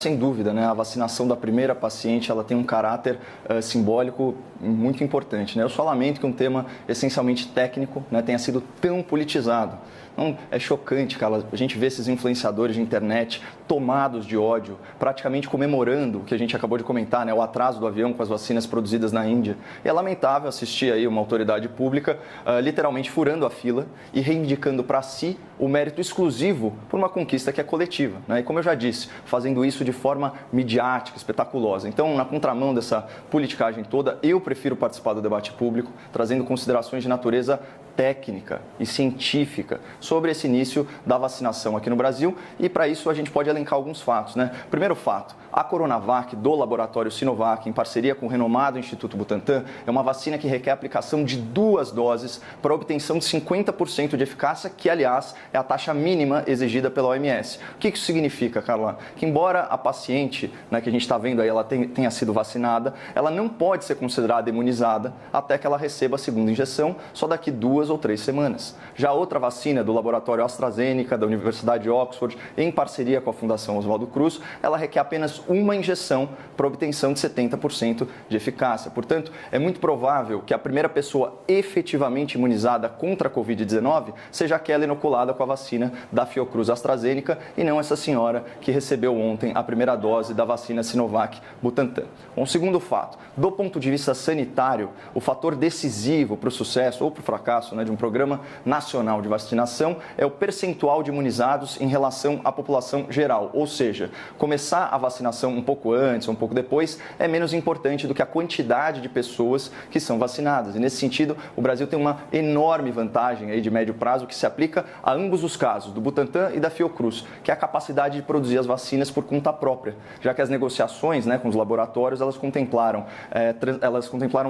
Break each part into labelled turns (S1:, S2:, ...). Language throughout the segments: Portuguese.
S1: sem dúvida, né? A vacinação da primeira paciente, ela tem um caráter simbólico muito importante, né? Eu só lamento que um tema essencialmente técnico, né, tenha sido tão politizado. Então, é chocante, cara, a gente vê esses influenciadores de internet tomados de ódio, praticamente comemorando o que a gente acabou de comentar, né, o atraso do avião com as vacinas produzidas na Índia. E é lamentável assistir aí uma autoridade pública literalmente furando a fila e reivindicando para si o mérito exclusivo por uma conquista que é coletiva, né? E como eu já disse, fazendo isso de forma midiática, espetaculosa. Então, na contramão dessa politicagem toda, eu prefiro participar do debate público, trazendo considerações de natureza técnica e científica sobre esse início da vacinação aqui no Brasil, e para isso a gente pode elencar alguns fatos, né? Primeiro fato, a Coronavac do laboratório Sinovac, em parceria com o renomado Instituto Butantan, é uma vacina que requer a aplicação de 2 doses para obtenção de 50% de eficácia, que aliás é a taxa mínima exigida pela OMS. O que isso significa, Carla? Que embora a paciente, né, que a gente está vendo aí, ela tenha sido vacinada, ela não pode ser considerada imunizada até que ela receba a segunda injeção, só daqui 2 ou 3 semanas. Já outra vacina do laboratório AstraZeneca, da Universidade de Oxford, em parceria com a Fundação Oswaldo Cruz, ela requer apenas uma injeção para obtenção de 70% de eficácia. Portanto, é muito provável que a primeira pessoa efetivamente imunizada contra a Covid-19 seja aquela inoculada com a vacina da Fiocruz AstraZeneca e não essa senhora que recebeu ontem a primeira dose da vacina Sinovac Butantan. Um segundo fato, do ponto de vista sanitário, o fator decisivo para o sucesso ou para o fracasso, né, de um programa nacional de vacinação é o percentual de imunizados em relação à população geral. Ou seja, começar a vacinação um pouco antes ou um pouco depois é menos importante do que a quantidade de pessoas que são vacinadas. E nesse sentido, o Brasil tem uma enorme vantagem aí de médio prazo que se aplica a ambos os casos, do Butantan e da Fiocruz, que é a capacidade de produzir as vacinas por conta própria, já que as negociações, né, com os laboratórios, elas contemplaram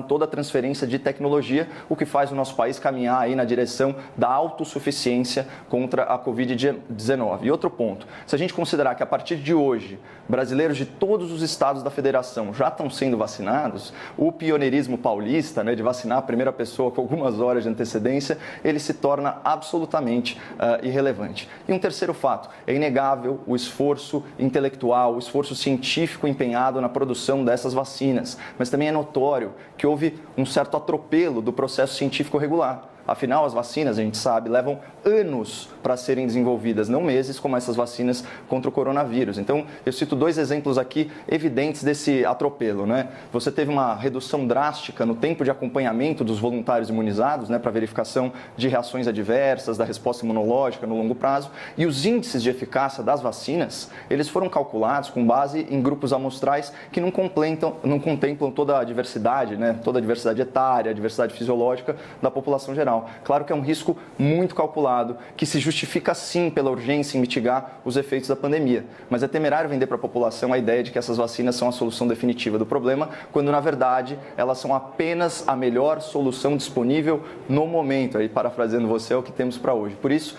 S1: toda a transferência de tecnologia, o que faz o nosso país caminhar aí na direção da autossuficiência contra a Covid-19. E outro ponto, se a gente considerar que a partir de hoje, brasileiros de todos os estados da federação já estão sendo vacinados, o pioneirismo paulista, né, de vacinar a primeira pessoa com algumas horas de antecedência, ele se torna absolutamente irrelevante. E um terceiro fato, é inegável o esforço intelectual, o esforço científico empenhado na produção dessas vacinas, mas também é notório que houve um certo atropelo do processo científico regular. Afinal, as vacinas, a gente sabe, levam anos para serem desenvolvidas, não meses, como essas vacinas contra o coronavírus. Então, eu cito 2 exemplos aqui evidentes desse atropelo, né? Você teve uma redução drástica no tempo de acompanhamento dos voluntários imunizados, né, para verificação de reações adversas, da resposta imunológica no longo prazo, e os índices de eficácia das vacinas, eles foram calculados com base em grupos amostrais que não contemplam toda a diversidade, né, toda a diversidade etária, a diversidade fisiológica da população geral. Claro que é um risco muito calculado, que se justifica sim pela urgência em mitigar os efeitos da pandemia. Mas é temerário vender para a população a ideia de que essas vacinas são a solução definitiva do problema, quando na verdade elas são apenas a melhor solução disponível no momento. Aí, parafraseando você, é o que temos para hoje. Por isso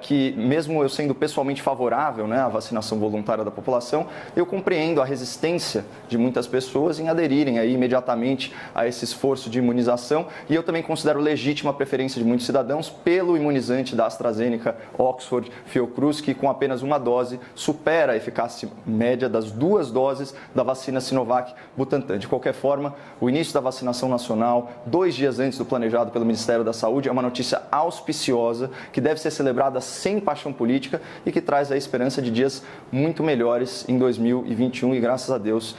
S1: que, mesmo eu sendo pessoalmente favorável, né, à vacinação voluntária da população, eu compreendo a resistência de muitas pessoas em aderirem aí imediatamente a esse esforço de imunização, e eu também considero legítima a preferência de muitos cidadãos pelo imunizante da AstraZeneca, Oxford, Fiocruz, que com apenas uma dose supera a eficácia média das 2 doses da vacina Sinovac Butantan. De qualquer forma, o início da vacinação nacional, 2 dias antes do planejado pelo Ministério da Saúde, é uma notícia auspiciosa que deve ser celebrada sem paixão política e que traz a esperança de dias muito melhores em 2021 e, graças a Deus,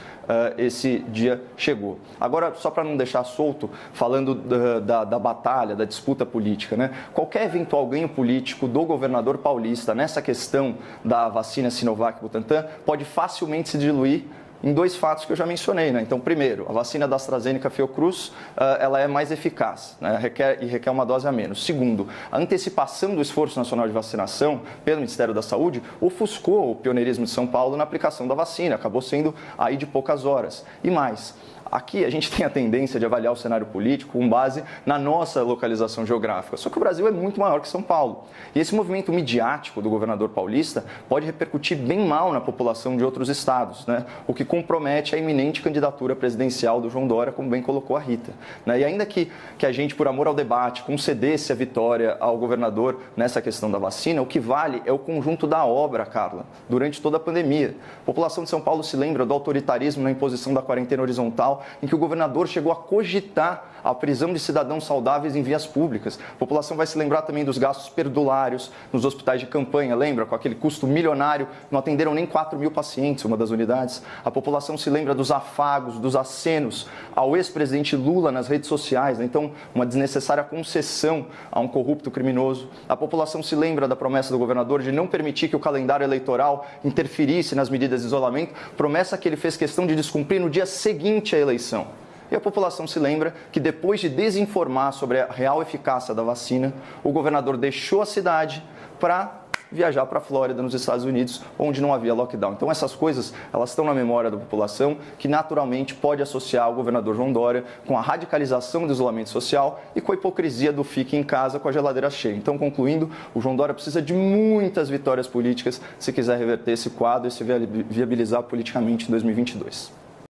S1: esse dia chegou. Agora, só para não deixar solto, falando da batalha, da disputa política, né? Qualquer eventual ganho político do governador paulista nessa questão da vacina Sinovac Butantan pode facilmente se diluir em 2 fatos que eu já mencionei, né? Então, primeiro, a vacina da AstraZeneca Fiocruz, ela é mais eficaz, né? requer uma dose a menos. Segundo, a antecipação do esforço nacional de vacinação pelo Ministério da Saúde ofuscou o pioneirismo de São Paulo na aplicação da vacina, acabou sendo aí de poucas horas. E mais, aqui a gente tem a tendência de avaliar o cenário político com base na nossa localização geográfica. Só que o Brasil é muito maior que São Paulo. E esse movimento midiático do governador paulista pode repercutir bem mal na população de outros estados, né? O que compromete a iminente candidatura presidencial do João Dória, como bem colocou a Rita, né? E ainda que a gente, por amor ao debate, concedesse a vitória ao governador nessa questão da vacina, o que vale é o conjunto da obra, Carla, durante toda a pandemia. A população de São Paulo se lembra do autoritarismo na imposição da quarentena horizontal, em que o governador chegou a cogitar a prisão de cidadãos saudáveis em vias públicas. A população vai se lembrar também dos gastos perdulários nos hospitais de campanha, lembra? Com aquele custo milionário, não atenderam nem 4 mil pacientes, uma das unidades. A população se lembra dos afagos, dos acenos ao ex-presidente Lula nas redes sociais, né? Então, uma desnecessária concessão a um corrupto criminoso. A população se lembra da promessa do governador de não permitir que o calendário eleitoral interferisse nas medidas de isolamento, promessa que ele fez questão de descumprir no dia seguinte à eleição. E a população se lembra que depois de desinformar sobre a real eficácia da vacina, o governador deixou a cidade para viajar para a Flórida, nos Estados Unidos, onde não havia lockdown. Então essas coisas, elas estão na memória da população, que naturalmente pode associar o governador João Dória com a radicalização do isolamento social e com a hipocrisia do fique em casa com a geladeira cheia. Então, concluindo, o João Dória precisa de muitas vitórias políticas se quiser reverter esse quadro e se viabilizar politicamente em 2022.